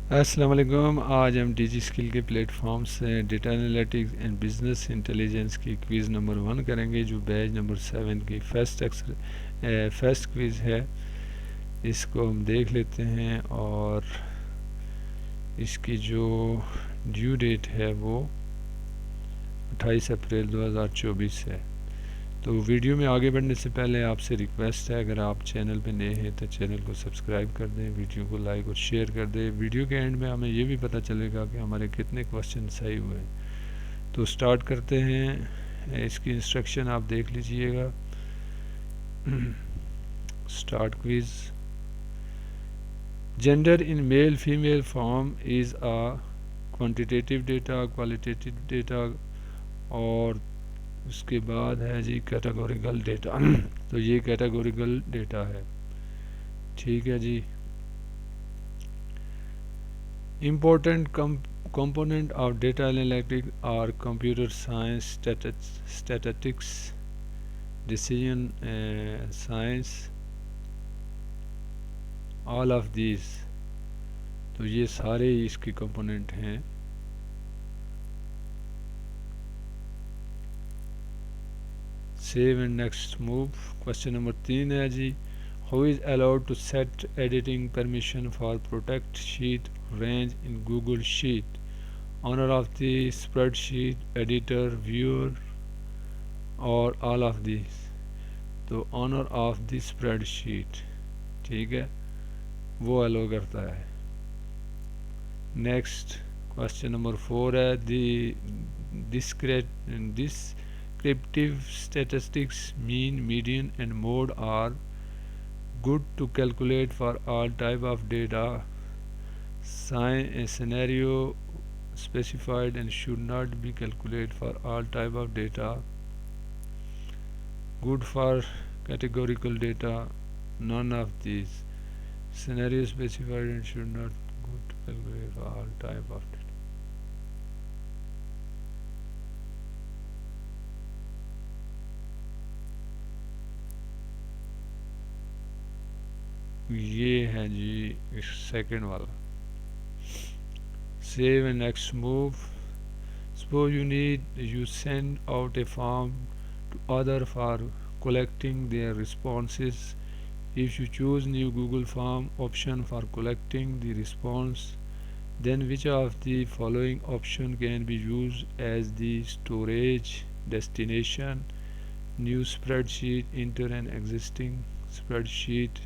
अस्सलाम वालेकुम। आज हम डिजी स्किल के प्लेटफॉर्म से data analytics and business intelligence की क्विज़ नंबर 1 करेंगे, जो बैच नंबर 7 की फर्स्ट क्विज़ है। इसको हम देख लेते हैं और इसकी जो ड्यू डेट है वो 28 अप्रैल 2024 है। तो वीडियो में आगे बढ़ने से पहले आपसे रिक्वेस्ट है, अगर आप चैनल पे नए हैं तो चैनल को सब्सक्राइब कर दें, वीडियो को लाइक और शेयर कर दें। वीडियो के एंड में हमें ये भी पता चलेगा कि हमारे कितने क्वेश्चन सही हुए हैं। तो स्टार्ट करते हैं। इसकी इंस्ट्रक्शन आप देख लीजिएगा। Start quiz. Gender in male female form is a quantitative data, qualitative data, और उसके बाद है जी कैटेगोरिकल डेटा। तो ये कैटेगोरिकल डेटा है, ठीक है जी। Important component of data analytics are computer science, statistics, decision science, all of these। तो ये सारे इसके कंपोनेंट हैं। Save and next move. Question number 3 है जी, who is allowed to set editing permission for protect sheet range in Google Sheet? Owner of the spreadsheet, editor, viewer, or all of these? तो honour of the spreadsheet, ठीक है, वो अलो करता है। Next question number 4 है, descriptive statistics mean, median and mode are good to calculate for all type of data. A scenario specified and should not be calculated for all type of data. Good for categorical data. None of these. Scenario specified and should not good to calculate for all type of data. ये है जी second वाला। Save and next move. Suppose you send out a form to other for collecting their responses. If you choose new Google Form option for collecting the response, then which of the following option can be used as the storage destination? New spreadsheet, enter an existing spreadsheet,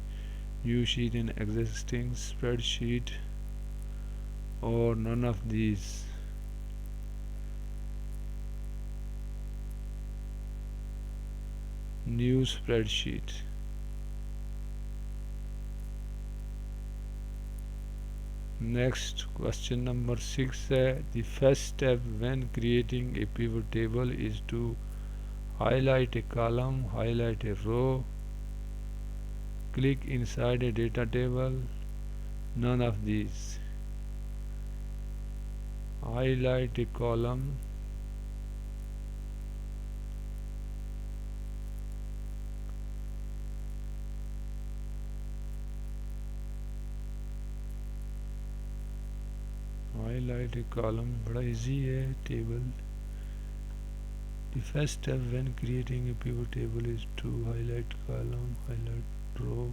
new sheet in existing spreadsheet, or none of these? New spreadsheet. Next question number 6 है, the first step when creating a pivot table is to highlight a column, highlight a row, click inside a data table. None of these. Highlight a column, highlight a column बड़ा easy है। Table, the first step when creating a pivot table is to highlight column, highlight row.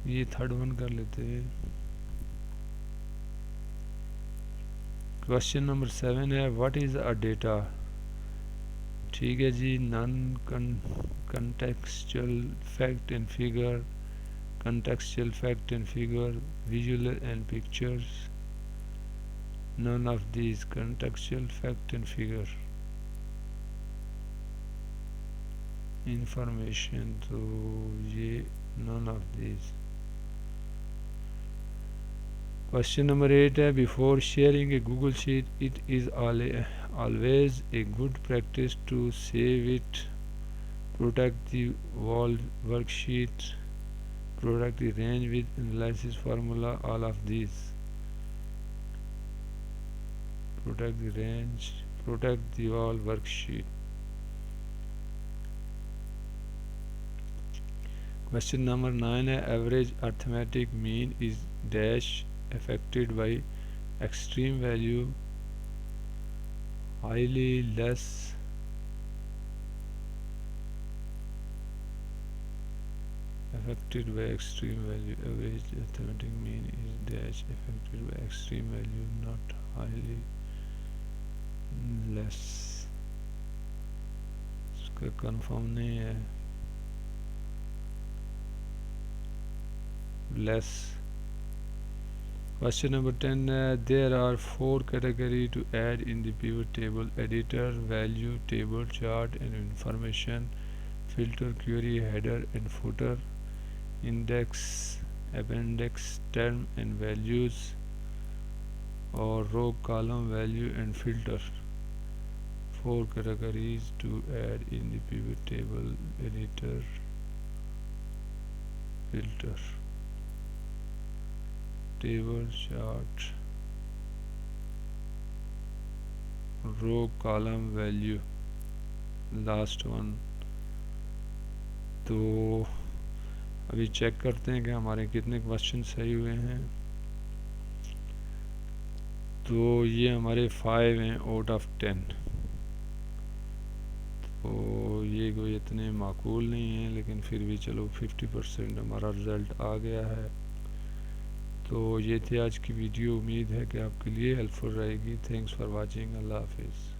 ये third one कर लेते हैं। Question number 7 है, what is a data? ठीक है जी, non contextual fact and figure, contextual fact and figure, visual and pictures. None of these. Contextual fact and figure, information, तो ये none of these. Question number 8 है, before sharing a Google Sheet, it is always a good practice to save it, protect the wall worksheet, protect the range with analysis formula, all of these. Protect the range, protect the wall worksheet. Question number 9 है average arithmetic mean is dash affected by extreme value highly less affected by extreme value. Average arithmetic mean is dash affected by extreme value, not highly less. इसका confirm नहीं है. Less. Question number 10. There are 4 categories to add in the pivot table: editor, value, table, chart, and information, filter, query, header, and footer, index, appendix, term and values, or row, column, value and filter. 4 categories to add in the pivot table: editor, filter, table, chart, row, column, value. Last one. तो अभी check करते हैं कि हमारे कितने question सही हुए हैं. तो ये हमारे 5 हैं आउट ऑफ 10. तो ये कोई इतने माकूल नहीं है, लेकिन फिर भी चलो 50% हमारा रिज़ल्ट आ गया है. तो ये थी आज की वीडियो. उम्मीद है कि आपके लिए हेल्पफुल रहेगी. Thanks for watching. अल्लाह हाफिज़.